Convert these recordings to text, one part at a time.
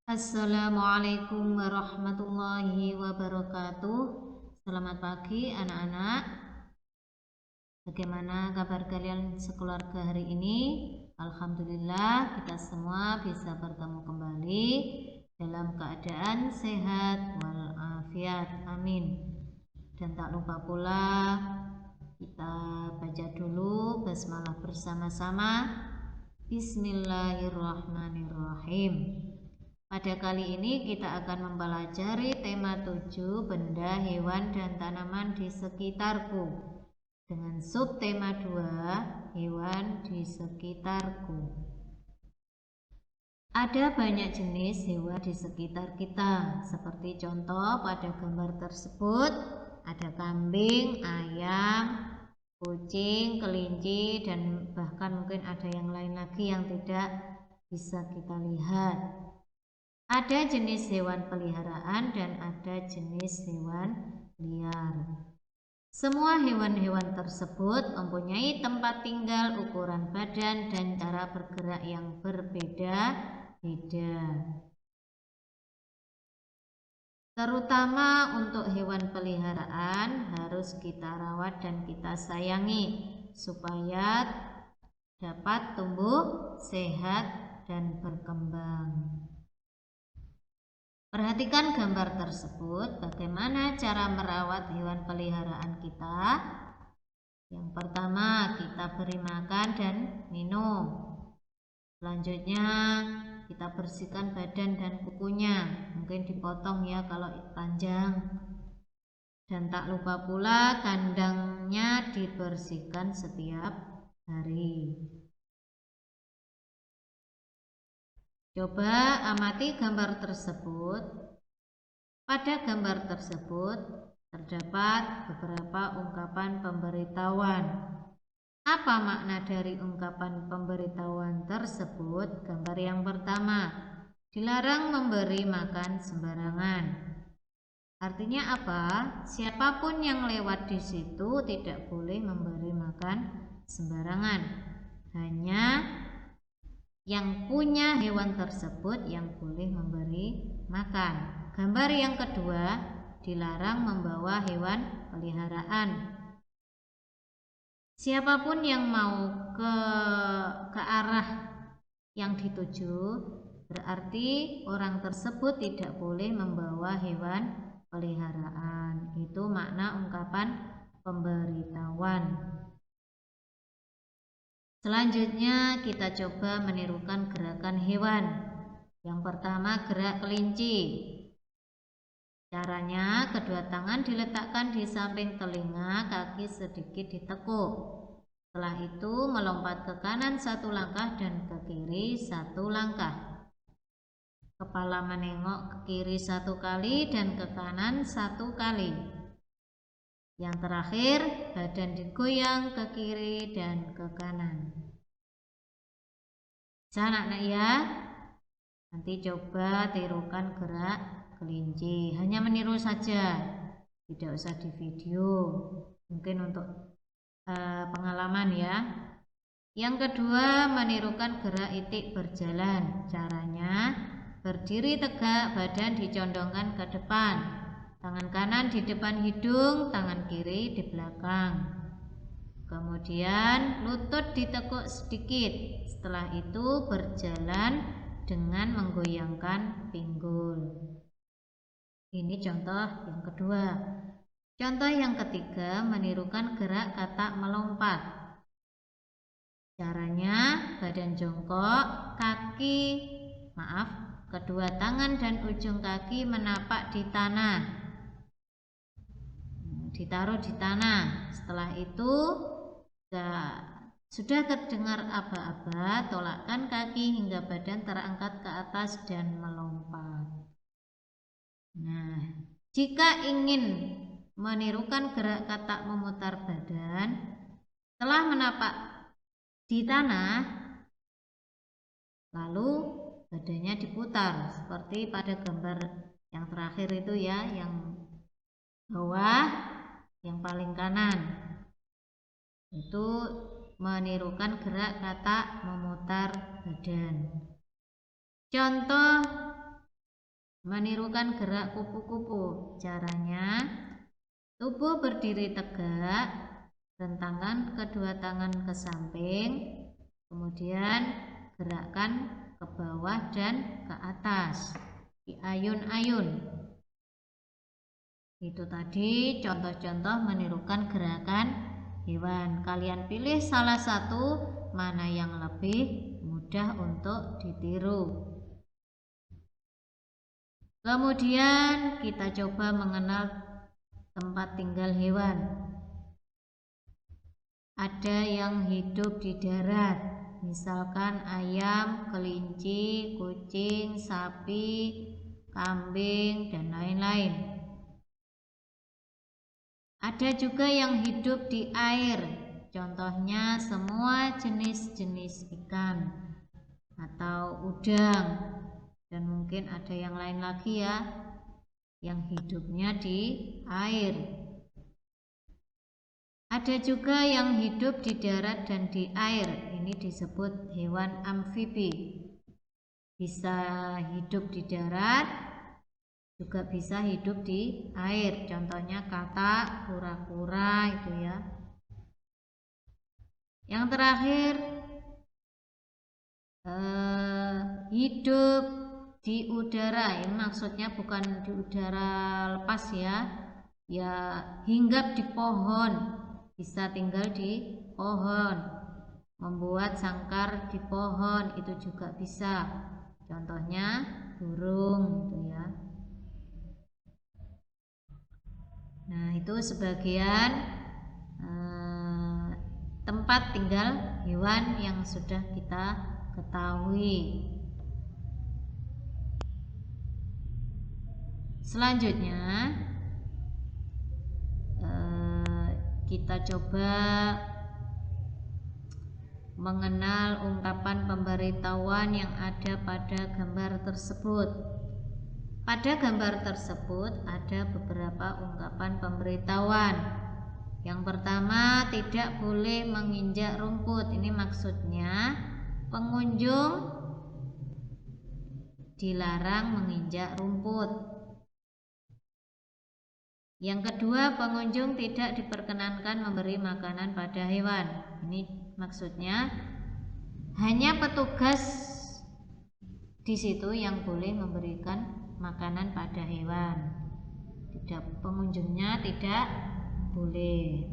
Assalamualaikum warahmatullahi wabarakatuh. Selamat pagi anak-anak. Bagaimana kabar kalian sekeluarga hari ini? Alhamdulillah kita semua bisa bertemu kembali dalam keadaan sehat walafiat. Amin. Dan tak lupa pula kita baca dulu basmalah bersama-sama. Bismillahirrahmanirrahim. Pada kali ini kita akan mempelajari tema 7 benda, hewan, dan tanaman di sekitarku dengan subtema 2 hewan di sekitarku. Ada banyak jenis hewan di sekitar kita, seperti contoh pada gambar tersebut ada kambing, ayam, kucing, kelinci, dan bahkan mungkin ada yang lain lagi yang tidak bisa kita lihat. Ada jenis hewan peliharaan dan ada jenis hewan liar. Semua hewan-hewan tersebut mempunyai tempat tinggal, ukuran badan, dan cara bergerak yang berbeda-beda. Terutama untuk hewan peliharaan harus kita rawat dan kita sayangi supaya dapat tumbuh sehat dan berkembang. Perhatikan gambar tersebut, bagaimana cara merawat hewan peliharaan kita. Yang pertama, kita beri makan dan minum. Selanjutnya, kita bersihkan badan dan kukunya, mungkin dipotong ya kalau panjang. Dan tak lupa pula kandangnya dibersihkan setiap hari. Coba amati gambar tersebut. Pada gambar tersebut terdapat beberapa ungkapan pemberitahuan. Apa makna dari ungkapan pemberitahuan tersebut? Gambar yang pertama, dilarang memberi makan sembarangan. Artinya apa? Siapapun yang lewat di situ tidak boleh memberi makan sembarangan. Hanya yang punya hewan tersebut yang boleh memberi makan. Gambar yang kedua, dilarang membawa hewan peliharaan. Siapapun yang mau ke arah yang dituju, berarti orang tersebut tidak boleh membawa hewan peliharaan. Itu makna ungkapan pemberitahuan. Selanjutnya kita coba menirukan gerakan hewan. Yang pertama, gerak kelinci. Caranya, kedua tangan diletakkan di samping telinga, kaki sedikit ditekuk. Setelah itu melompat ke kanan satu langkah dan ke kiri satu langkah. Kepala menengok ke kiri satu kali dan ke kanan satu kali. Yang terakhir, badan digoyang ke kiri dan ke kanan. Bisa anak-anak ya? Nanti coba tirukan gerak kelinci. Hanya meniru saja, tidak usah di video. Mungkin untuk pengalaman ya. Yang kedua, menirukan gerak itik berjalan. Caranya, berdiri tegak, badan dicondongkan ke depan. Tangan kanan di depan hidung, tangan kiri di belakang. Kemudian lutut ditekuk sedikit. Setelah itu berjalan dengan menggoyangkan pinggul. Ini contoh yang kedua. Contoh yang ketiga, menirukan gerak katak melompat. Caranya, badan jongkok, kedua tangan dan ujung kaki menapak di tanah. Ditaruh di tanah. Setelah itu sudah terdengar aba-aba, tolakkan kaki hingga badan terangkat ke atas dan melompat. Nah, jika ingin menirukan gerak katak memutar badan, setelah menapak di tanah, lalu badannya diputar seperti pada gambar yang terakhir itu ya, yang bawah, yang paling kanan. Itu menirukan gerak katak memutar badan. Contoh menirukan gerak kupu-kupu. Caranya, tubuh berdiri tegak, rentangkan kedua tangan ke samping, kemudian gerakkan ke bawah dan ke atas, diayun-ayun. Itu tadi contoh-contoh menirukan gerakan hewan. Kalian pilih salah satu mana yang lebih mudah untuk ditiru. Kemudian kita coba mengenal tempat tinggal hewan. Ada yang hidup di darat, misalkan ayam, kelinci, kucing, sapi, kambing, dan lain-lain. Ada juga yang hidup di air, contohnya semua jenis-jenis ikan atau udang, dan mungkin ada yang lain lagi ya yang hidupnya di air. Ada juga yang hidup di darat dan di air, ini disebut hewan amfibi. Bisa hidup di darat, juga bisa hidup di air, contohnya katak, kura-kura itu ya. Yang terakhir, hidup di udara. Ini maksudnya bukan di udara lepas ya, hinggap di pohon, bisa tinggal di pohon, membuat sangkar di pohon itu juga bisa, contohnya burung gitu ya. Nah, itu sebagian tempat tinggal hewan yang sudah kita ketahui. Selanjutnya kita coba mengenal ungkapan pemberitahuan yang ada pada gambar tersebut. Pada gambar tersebut ada beberapa ungkapan pemberitahuan. Yang pertama, tidak boleh menginjak rumput. Ini maksudnya pengunjung dilarang menginjak rumput. Yang kedua, pengunjung tidak diperkenankan memberi makanan pada hewan. Ini maksudnya hanya petugas di situ yang boleh memberikan makanan pada hewan. Tidak, pengunjungnya tidak boleh.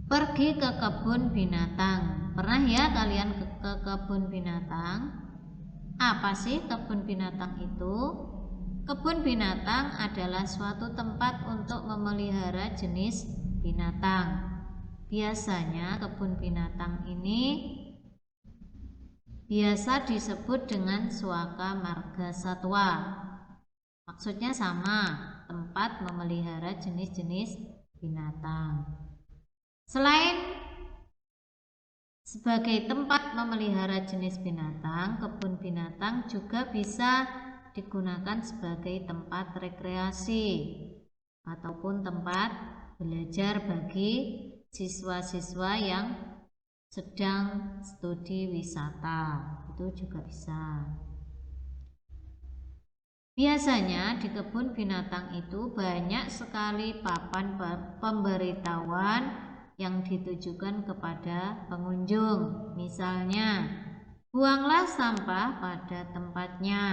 Pergi ke kebun binatang. Pernah ya kalian ke kebun binatang? Apa sih kebun binatang itu? Kebun binatang adalah suatu tempat untuk memelihara jenis binatang. Biasanya kebun binatang ini biasa disebut dengan suaka marga satwa. Maksudnya sama, tempat memelihara jenis-jenis binatang. Selain sebagai tempat memelihara jenis binatang, kebun binatang juga bisa digunakan sebagai tempat rekreasi ataupun tempat belajar bagi siswa-siswa yang sedang studi wisata, itu juga bisa. Biasanya di kebun binatang itu banyak sekali papan pemberitahuan yang ditujukan kepada pengunjung. Misalnya, buanglah sampah pada tempatnya,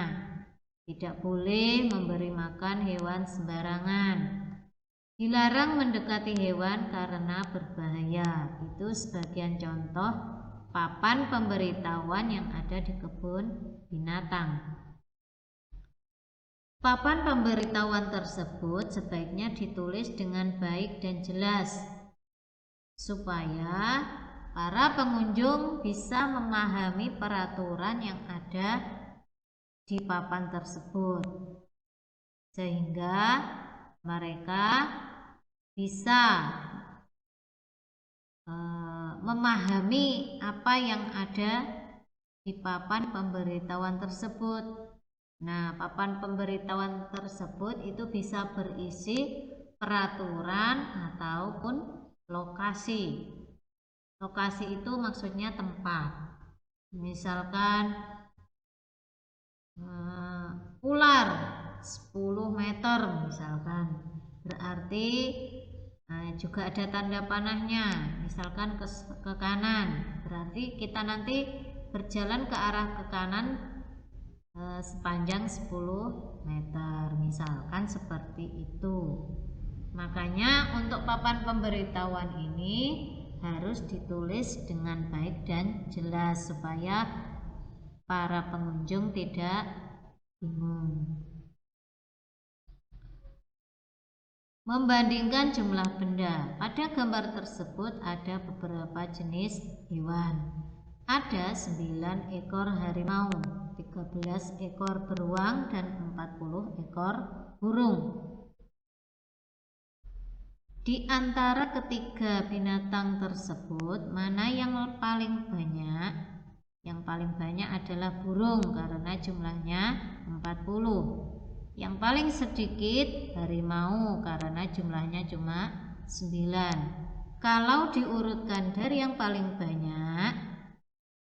tidak boleh memberi makan hewan sembarangan, dilarang mendekati hewan karena berbahaya. Itu sebagian contoh papan pemberitahuan yang ada di kebun binatang. Papan pemberitahuan tersebut sebaiknya ditulis dengan baik dan jelas supaya para pengunjung bisa memahami peraturan yang ada di papan tersebut, sehingga mereka bisa memahami apa yang ada di papan pemberitahuan tersebut. Nah, papan pemberitahuan tersebut itu bisa berisi peraturan ataupun lokasi. Lokasi itu maksudnya tempat. Misalkan ular 10 meter misalkan, berarti juga ada tanda panahnya, misalkan ke kanan, berarti kita nanti berjalan ke arah ke kanan sepanjang 10 meter, misalkan seperti itu. Makanya untuk papan pemberitahuan ini harus ditulis dengan baik dan jelas supaya para pengunjung tidak bingung. Membandingkan jumlah benda. Pada gambar tersebut ada beberapa jenis hewan. Ada 9 ekor harimau, 13 ekor beruang, dan 40 ekor burung. Di antara ketiga binatang tersebut, mana yang paling banyak? Yang paling banyak adalah burung karena jumlahnya 40. Yang paling sedikit harimau karena jumlahnya cuma 9. Kalau diurutkan dari yang paling banyak,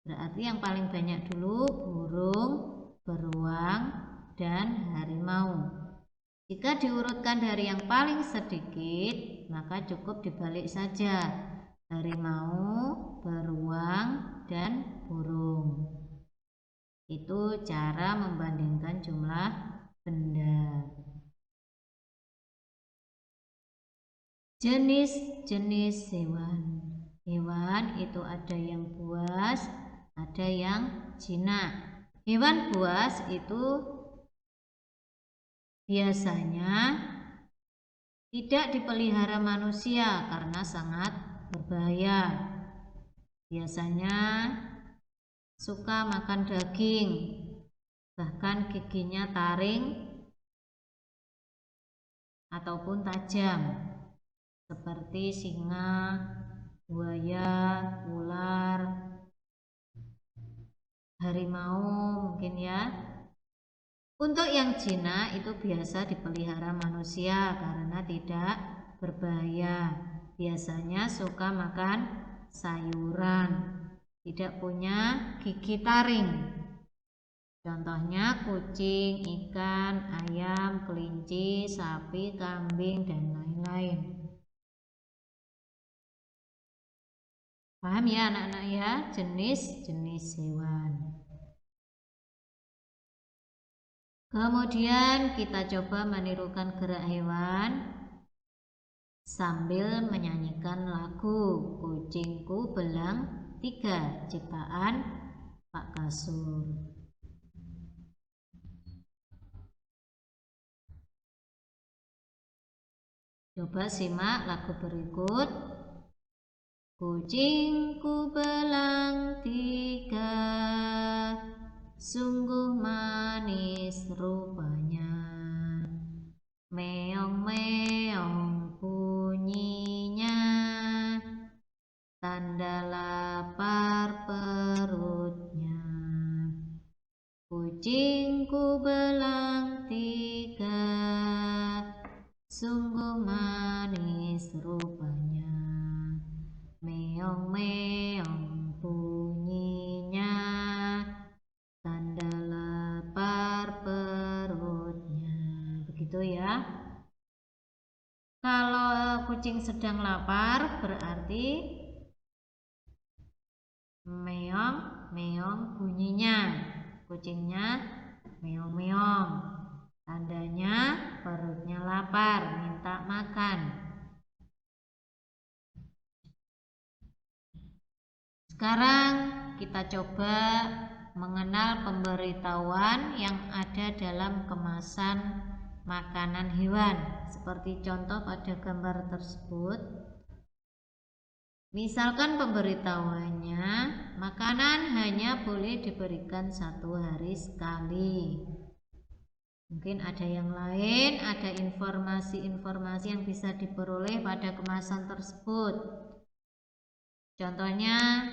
berarti yang paling banyak dulu burung, beruang, dan harimau. Jika diurutkan dari yang paling sedikit, maka cukup dibalik saja, harimau, beruang, dan burung. Itu cara membandingkan jumlah benda. Jenis-jenis hewan. Hewan itu ada yang buas, ada yang jinak. Hewan buas itu biasanya tidak dipelihara manusia karena sangat berbahaya. Biasanya suka makan daging, bahkan giginya taring ataupun tajam, seperti singa, buaya, ular, harimau mungkin ya. Untuk yang jinak itu biasa dipelihara manusia karena tidak berbahaya. Biasanya suka makan sayuran, tidak punya gigi taring. Contohnya kucing, ikan, ayam, kelinci, sapi, kambing, dan lain-lain. Paham ya anak-anak ya, jenis-jenis hewan. Kemudian kita coba menirukan gerak hewan sambil menyanyikan lagu Kucingku Belang 3 ciptaan Pak Kasur. Coba simak lagu berikut. Kucingku belang 3, sungguh manis rupanya. Meong-meong bunyinya, tanda lapar perutnya. Kucingku belang 3, sungguh manis rupanya. Meong-meong bunyinya, tanda lapar perutnya. Begitu ya. Kalau kucing sedang lapar berarti meong-meong bunyinya. Kucingnya meong-meong. Tandanya perutnya lapar, minta makan. Sekarang kita coba mengenal pemberitahuan yang ada dalam kemasan makanan hewan. Seperti contoh pada gambar tersebut. Misalkan pemberitahuannya, makanan hanya boleh diberikan 1 hari sekali. Mungkin ada yang lain, ada informasi-informasi yang bisa diperoleh pada kemasan tersebut. Contohnya,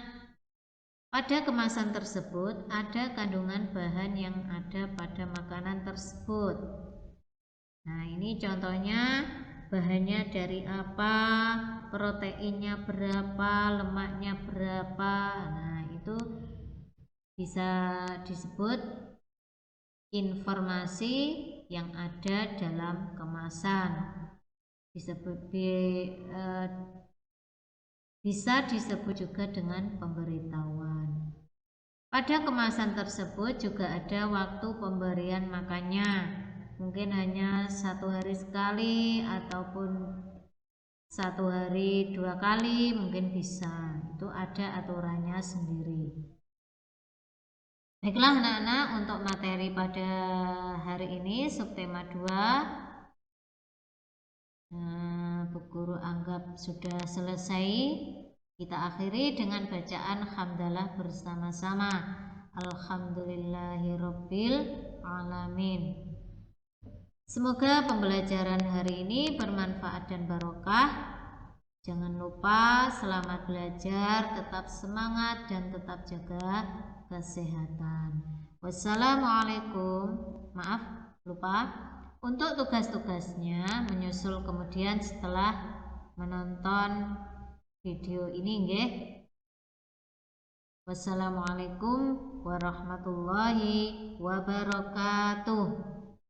pada kemasan tersebut ada kandungan bahan yang ada pada makanan tersebut. Nah, ini contohnya bahannya dari apa, proteinnya berapa, lemaknya berapa. Nah, itu bisa disebut informasi yang ada dalam kemasan. Bisa disebut juga dengan pemberitahuan. Pada kemasan tersebut juga ada waktu pemberian makannya. Mungkin hanya 1 hari sekali ataupun 1 hari 2 kali, mungkin bisa. Itu ada aturannya sendiri. Baiklah anak-anak, untuk materi pada hari ini subtema 2 Bu Guru anggap sudah selesai. Kita akhiri dengan bacaan hamdalah bersama-sama. Alhamdulillahirabbil alamin. Semoga pembelajaran hari ini bermanfaat dan barokah. Jangan lupa selamat belajar, tetap semangat dan tetap jaga kesehatan. Wassalamualaikum. Maaf, lupa. Untuk tugas-tugasnya menyusul kemudian setelah menonton video ini nggih. Wassalamualaikum warahmatullahi wabarakatuh.